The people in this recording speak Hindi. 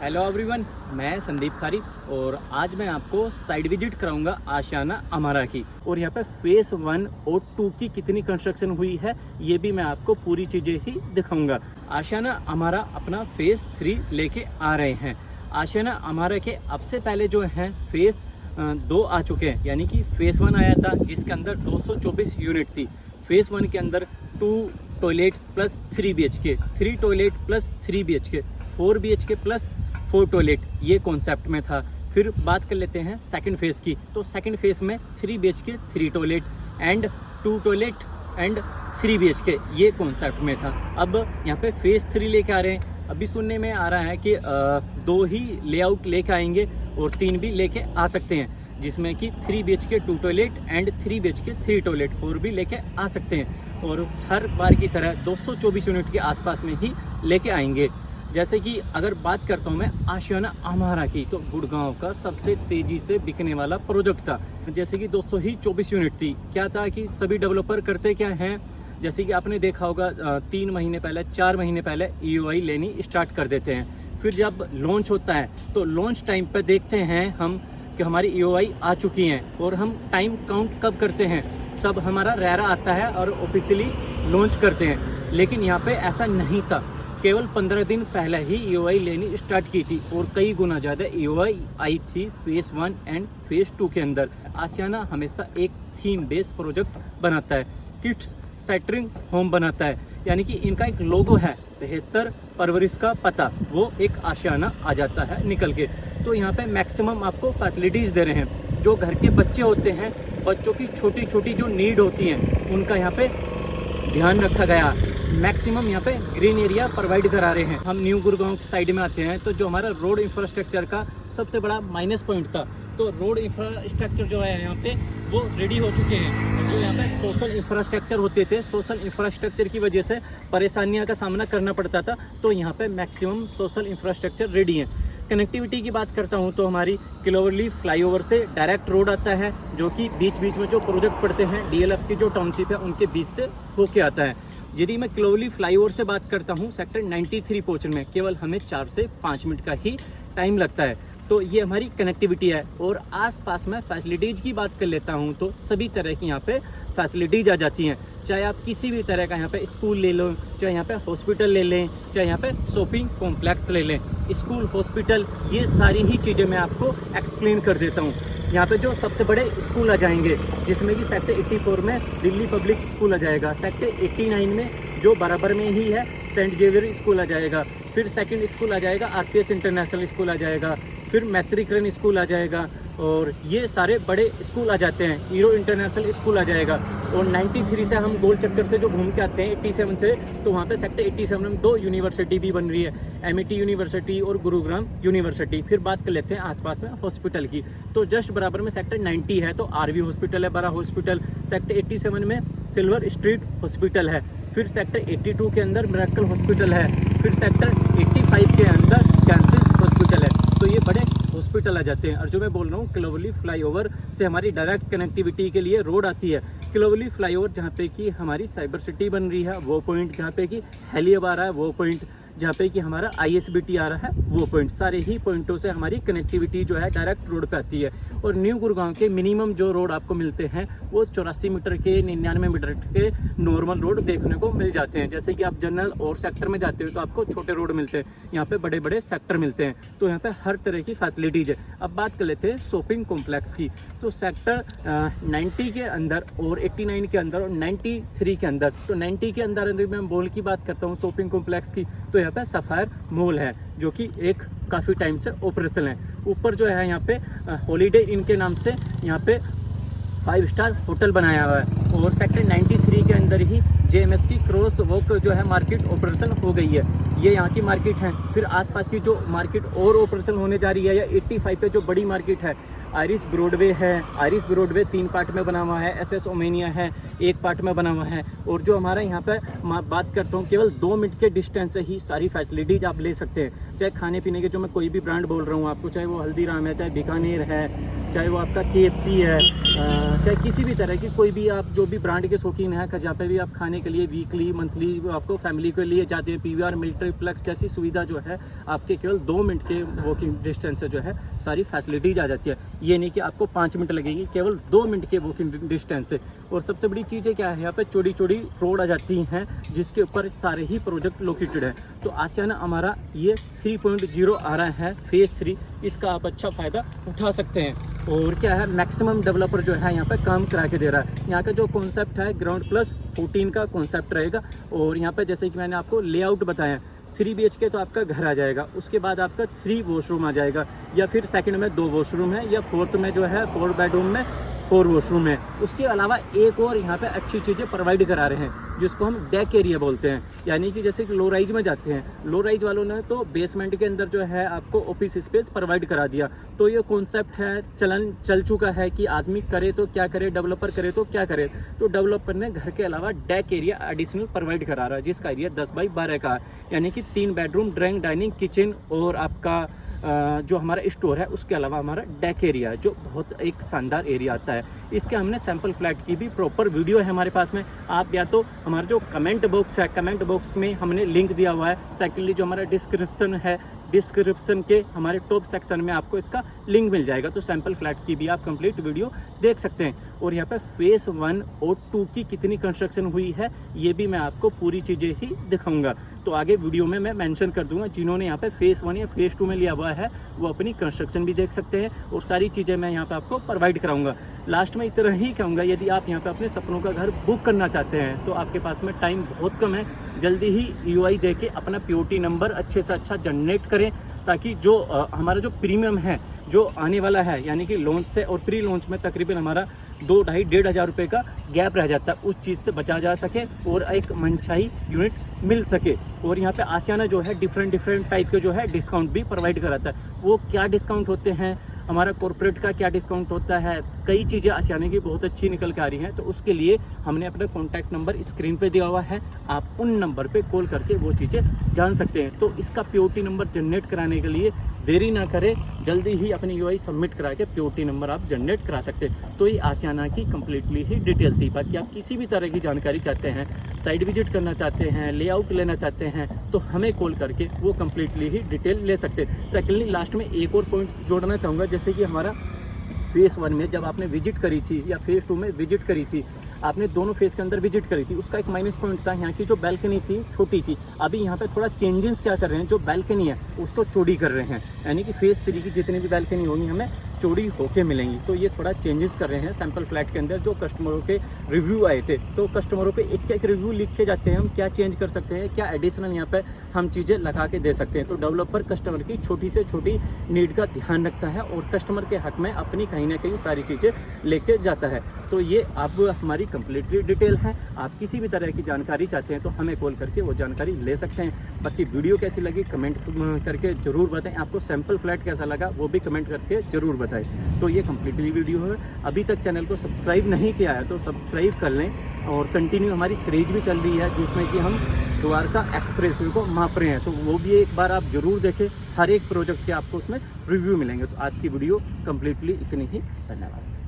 हेलो एवरीवन, मैं संदीप खारी और आज मैं आपको साइड विजिट कराऊंगा आशियाना अमारा की। और यहाँ पे फेस 1 और 2 की कितनी कंस्ट्रक्शन हुई है ये भी मैं आपको पूरी चीज़ें ही दिखाऊंगा। आशियाना अमारा अपना फेस 3 लेके आ रहे हैं। आशियाना अमारा के अब से पहले जो है फेस 2 आ चुके हैं, यानी कि फेस 1 आया था जिसके अंदर 224 यूनिट थी। फेस 1 के अंदर 2 toilet plus 3 BHK, 3 toilet plus 3 BHK, 4 BHK plus 4 toilet, ये कॉन्सेप्ट में था। फिर बात कर लेते हैं सेकंड फेज़ की। तो सेकंड फेज़ में 3 BHK 3 toilet and 2 toilet and 3 BHK, ये कॉन्सेप्ट में था। अब यहाँ पे फेज़ 3 लेके आ रहे हैं। अभी सुनने में आ रहा है कि 2 ही लेआउट लेके आएंगे और 3 भी लेके आ सकते हैं, जिसमें कि 3 BHK 2 toilet and 3 BHK 3 toilet, 4 भी लेके आ सकते हैं। और हर बार की तरह 224 यूनिट के आसपास में ही लेके आएंगे। जैसे कि अगर बात करता हूँ मैं आशियाना अमारा की, तो गुड़गांव का सबसे तेज़ी से बिकने वाला प्रोजेक्ट था। जैसे कि 224 यूनिट थी। क्या था कि सभी डेवलपर करते क्या हैं, जैसे कि आपने देखा होगा 3 महीने पहले 4 महीने पहले EOI लेनी स्टार्ट कर देते हैं। फिर जब लॉन्च होता है तो लॉन्च टाइम पर देखते हैं हम कि हमारी EOI आ चुकी हैं और हम टाइम काउंट कब करते हैं, तब हमारा रेरा आता है और ऑफिशियली लॉन्च करते हैं। लेकिन यहाँ पे ऐसा नहीं था। केवल 15 दिन पहले ही EOI लेनी स्टार्ट की थी और कई गुना ज़्यादा EOI आई थी फेज़ 1 एंड फेज़ 2 के अंदर। आशियाना हमेशा एक थीम बेस्ड प्रोजेक्ट बनाता है, किड्स सेंटरिंग होम बनाता है, यानी कि इनका एक लोगो है, बेहतर परवरिश का पता, वो एक आशियाना आ जाता है निकल के। तो यहाँ पे मैक्सिमम आपको फैसिलिटीज़ दे रहे हैं। जो घर के बच्चे होते हैं, बच्चों की छोटी छोटी जो नीड होती हैं, उनका यहाँ पे ध्यान रखा गया। मैक्सिमम यहाँ पे ग्रीन एरिया प्रोवाइड करा रहे हैं। हम न्यू गुड़गांव की साइड में आते हैं तो जो हमारा रोड इंफ्रास्ट्रक्चर का सबसे बड़ा माइनस पॉइंट था, तो रोड इंफ्रास्ट्रक्चर जो है यहाँ पे वो रेडी हो चुके हैं। जो यहाँ पे सोशल इंफ्रास्ट्रक्चर होते थे, सोशल इंफ्रास्ट्रक्चर की वजह से परेशानियों का सामना करना पड़ता था, तो यहाँ पे मैक्सिमम सोशल इंफ्रास्ट्रक्चर रेडी है। कनेक्टिविटी की बात करता हूँ तो हमारी क्लोवरली फ्लाईओवर से डायरेक्ट रोड आता है, जो कि बीच बीच में जो प्रोजेक्ट पड़ते हैं DLF की जो टाउनशिप है उनके बीच से होके आता है। यदि मैं क्लोवरली फ्लाईओवर से बात करता हूँ, सेक्टर 93 पहुँचने में केवल हमें 4 से 5 मिनट का ही टाइम लगता है। तो ये हमारी कनेक्टिविटी है। और आसपास में फैसिलिटीज़ की बात कर लेता हूँ तो सभी तरह की यहाँ पे फैसिलिटीज़ आ जाती हैं। चाहे आप किसी भी तरह का यहाँ पे स्कूल ले लो, चाहे यहाँ पे हॉस्पिटल ले लें, चाहे यहाँ पे शॉपिंग कॉम्प्लेक्स ले लें, स्कूल हॉस्पिटल, ये सारी ही चीज़ें मैं आपको एक्सप्लेन कर देता हूँ। यहाँ पे जो सबसे बड़े स्कूल आ जाएंगे, जिसमें कि सेक्टर 84 में दिल्ली पब्लिक स्कूल आ जाएगा, सेक्टर 89 में जो बराबर में ही है सेंट जेवियर स्कूल आ जाएगा, फिर सेकंड स्कूल आ जाएगा RPS इंटरनेशनल स्कूल आ जाएगा, फिर मैत्रिकरण स्कूल आ जाएगा, और ये सारे बड़े स्कूल आ जाते हैं। हीरो इंटरनेशनल स्कूल आ जाएगा। और 93 से हम गोल चक्कर से जो घूम के आते हैं 87 से, तो वहाँ पे सेक्टर 87 में 2 यूनिवर्सिटी भी बन रही है, MET यूनिवर्सिटी और गुरुग्राम यूनिवर्सिटी। फिर बात कर लेते हैं आसपास में हॉस्पिटल की, तो जस्ट बराबर में सेक्टर 90 है तो RV हॉस्पिटल है, बड़ा हॉस्पिटल। सेक्टर 87 में सिल्वर स्ट्रीट हॉस्पिटल है। फिर सेक्टर 82 के अंदर मिरेकल हॉस्पिटल है। फिर सेक्टर 85 के अंदर चांसेस हॉस्पिटल है। तो ये बड़े हॉस्पिटल आ जाते हैं। और जो मैं बोल रहा हूँ क्लोवरली फ्लाईओवर से हमारी डायरेक्ट कनेक्टिविटी के लिए रोड आती है। क्लोवरली फ्लाईओवर जहाँ पे कि हमारी साइबर सिटी बन रही है वो पॉइंट, जहाँ पे कि हेलियब आ रहा है वो पॉइंट, जहाँ पे कि हमारा ISBT आ रहा है वो पॉइंट, सारे ही पॉइंटों से हमारी कनेक्टिविटी जो है डायरेक्ट रोड पे आती है। और न्यू गुड़गांव के मिनिमम जो रोड आपको मिलते हैं वो 84 मीटर के, 99 मीटर के नॉर्मल रोड देखने को मिल जाते हैं। जैसे कि आप जनरल और सेक्टर में जाते हो तो आपको छोटे रोड मिलते हैं, यहाँ पे बड़े बड़े सेक्टर मिलते हैं। तो यहाँ पे हर तरह की फैसिलिटीज़ है। अब बात कर लेते हैं शॉपिंग कॉम्प्लेक्स की। तो सेक्टर 90 के अंदर और 89 के अंदर और 93 के अंदर, तो 90 के अंदर मैं मॉल की बात करता हूँ शॉपिंग कॉम्प्लेक्स की, तो यहाँ पे सफायर मॉल है जो कि एक काफ़ी टाइम से ऑपरेशन है। ऊपर जो है यहाँ पे हॉलीडे इन के नाम से यहाँ पे 5 स्टार होटल बनाया हुआ है। और सेक्टर 93 के अंदर ही JMS की क्रॉस वॉक जो है मार्केट ऑपरेशन हो गई है। ये यहाँ की मार्केट है। फिर आसपास की जो मार्केट और ऑपरेशन होने जा रही है, या 85 पे जो बड़ी मार्केट है, आयरिस ब्रॉडवे है। आयरिस ब्रॉडवे 3 पार्ट में बना हुआ है। SS ओमेनिया है 1 पार्ट में बना हुआ है। और जो हमारा यहाँ पे बात करता हूँ, केवल 2 मिनट के डिस्टेंस से ही सारी फैसिलिटीज़ आप ले सकते हैं। चाहे खाने पीने के, जो मैं कोई भी ब्रांड बोल रहा हूँ आपको, चाहे वो हल्दीराम है, चाहे बीकानेर है, चाहे वो आपका KFC है, चाहे किसी भी तरह की कोई भी आप जो भी ब्रांड के शौकीन हैं, जहाँ पे भी आप खाने के लिए वीकली मंथली आपको फैमिली के लिए जाते हैं, पीवीआर मिलिट्री प्लस जैसी सुविधा जो है आपके केवल 2 मिनट के वॉकिंग डिस्टेंस से जो है सारी फैसिलिटीज आ जाती है। ये नहीं कि आपको 5 मिनट लगेगी, केवल 2 मिनट के वॉकिंग डिस्टेंस से। और सबसे बड़ी चीज़ है क्या है, यहाँ पे चौड़ी चौड़ी रोड आ जाती हैं जिसके ऊपर सारे ही प्रोजेक्ट लोकेटेड है। तो आशियाना अमारा ये 3.0 आ रहा है फेज़ 3, इसका आप अच्छा फ़ायदा उठा सकते हैं। और क्या है, मैक्सिमम डेवलपर जो है यहाँ पे काम करा के दे रहा है। यहाँ का जो कॉन्सेप्ट है ग्राउंड प्लस 14 का कॉन्सेप्ट रहेगा। और यहाँ पे जैसे कि मैंने आपको लेआउट बताया, 3 BHK तो आपका घर आ जाएगा, उसके बाद आपका 3 वॉशरूम आ जाएगा, या फिर सेकंड में 2 वॉशरूम है, या फोर्थ में जो है 4 बेडरूम में 4 वॉशरूम है। उसके अलावा एक और यहाँ पे अच्छी चीज़ें प्रोवाइड करा रहे हैं जिसको हम डेक एरिया बोलते हैं। यानी कि जैसे कि लो राइज में जाते हैं, लो राइज वालों ने तो बेसमेंट के अंदर जो है आपको ऑफिस स्पेस प्रोवाइड करा दिया। तो ये कॉन्सेप्ट है, चल चुका है कि आदमी करे तो क्या करे, डेवलपर करे तो क्या करे। तो डेवलपर ने घर के अलावा डेक एरिया एडिशनल प्रोवाइड करा रहा है जिसका एरिया 10 बाई 12 का है। यानी कि 3 बेडरूम, ड्राइंग, डाइनिंग, किचन और आपका जो हमारा स्टोर है, उसके अलावा हमारा डेक एरिया है जो बहुत एक शानदार एरिया आता है। इसके हमने सैंपल फ्लैट की भी प्रॉपर वीडियो है हमारे पास में। आप या तो हमारा जो कमेंट बॉक्स है, कमेंट बॉक्स में हमने लिंक दिया हुआ है। सेकेंडली जो हमारा डिस्क्रिप्शन है, डिस्क्रिप्शन के हमारे टॉप सेक्शन में आपको इसका लिंक मिल जाएगा। तो सैंपल फ्लैट की भी आप कंप्लीट वीडियो देख सकते हैं। और यहाँ पे फेज़ 1 और 2 की कितनी कंस्ट्रक्शन हुई है ये भी मैं आपको पूरी चीज़ें ही दिखाऊंगा। तो आगे वीडियो में मैं मेंशन कर दूंगा। जिन्होंने यहाँ पे फेज़ 1 या फेज़ 2 में लिया हुआ है वो अपनी कंस्ट्रक्शन भी देख सकते हैं और सारी चीज़ें मैं यहाँ पे आपको प्रोवाइड कराऊंगा। लास्ट में इतना ही कहूँगा, यदि आप यहाँ पे अपने सपनों का घर बुक करना चाहते हैं तो आपके पास में टाइम बहुत कम है। जल्दी ही EOI दे के अपना POT नंबर अच्छे से अच्छा जनरेट करें, ताकि जो हमारा जो प्रीमियम है जो आने वाला है, यानी कि लॉन्च से और प्री लॉन्च में तकरीबन हमारा 2-2.5-1.5 हज़ार रुपये का गैप रह जाता है, उस चीज़ से बचा जा सके और एक मनचाही यूनिट मिल सके। और यहाँ पे आशियाना जो है डिफरेंट टाइप के जो है डिस्काउंट भी प्रोवाइड कराता है। वो क्या डिस्काउंट होते हैं, हमारा कॉर्पोरेट का क्या डिस्काउंट होता है, कई चीज़ें आशियाना की बहुत अच्छी निकल के आ रही हैं। तो उसके लिए हमने अपना कॉन्टैक्ट नंबर स्क्रीन पे दिया हुआ है, आप उन नंबर पे कॉल करके वो चीज़ें जान सकते हैं। तो इसका POT नंबर जनरेट कराने के लिए देरी ना करें, जल्दी ही अपनी EOI सबमिट करा के POT नंबर आप जनरेट करा सकते हैं। तो ये आशियाना की कम्प्लीटली ही डिटेल थी। बाकी आप किसी भी तरह की जानकारी चाहते हैं, साइट विजिट करना चाहते हैं, लेआउट लेना चाहते हैं, तो हमें कॉल करके वो कम्प्लीटली ही डिटेल ले सकते हैं। सेकेंडली लास्ट में एक और पॉइंट जोड़ना चाहूँगा, जैसे कि हमारा फेज़ 1 में जब आपने विजिट करी थी या फेज़ 2 में विजिट करी थी, आपने दोनों फेज़ के अंदर विजिट करी थी, उसका एक माइनस पॉइंट था, यहाँ की जो बैल्कनी थी छोटी थी। अभी यहाँ पे थोड़ा चेंजेस क्या कर रहे हैं, जो बैल्कनी है उसको चौड़ी कर रहे हैं, यानी कि फेज़ 3 की जितनी भी बैल्कनी होगी हमें चौड़ी होके मिलेंगी। तो ये थोड़ा चेंजेस कर रहे हैं सैंपल फ्लैट के अंदर। जो कस्टमरों के रिव्यू आए थे, तो कस्टमरों के एक रिव्यू लिखे जाते हैं, हम क्या चेंज कर सकते हैं, क्या एडिशनल यहाँ पे हम चीज़ें लगा के दे सकते हैं। तो डेवलपर कस्टमर की छोटी से छोटी नीड का ध्यान रखता है और कस्टमर के हक में अपनी कहीं ना कहीं सारी चीज़ें लेके जाता है। तो ये अब हमारी कंप्लीटली डिटेल है। आप किसी भी तरह की जानकारी चाहते हैं तो हमें कॉल करके वो जानकारी ले सकते हैं। बाकी वीडियो कैसी लगी कमेंट करके ज़रूर बताएं। आपको सैंपल फ्लैट कैसा लगा वो भी कमेंट करके ज़रूर बताएं। तो ये कंप्लीटली वीडियो है। अभी तक चैनल को सब्सक्राइब नहीं किया है तो सब्सक्राइब कर लें। और कंटिन्यू हमारी सीरीज भी चल रही है जिसमें कि हम द्वारका एक्सप्रेसवे को माप रहे हैं, तो वो भी एक बार आप ज़रूर देखें। हर एक प्रोजेक्ट के आपको उसमें रिव्यू मिलेंगे। तो आज की वीडियो कंप्लीटली इतनी ही। धन्यवाद।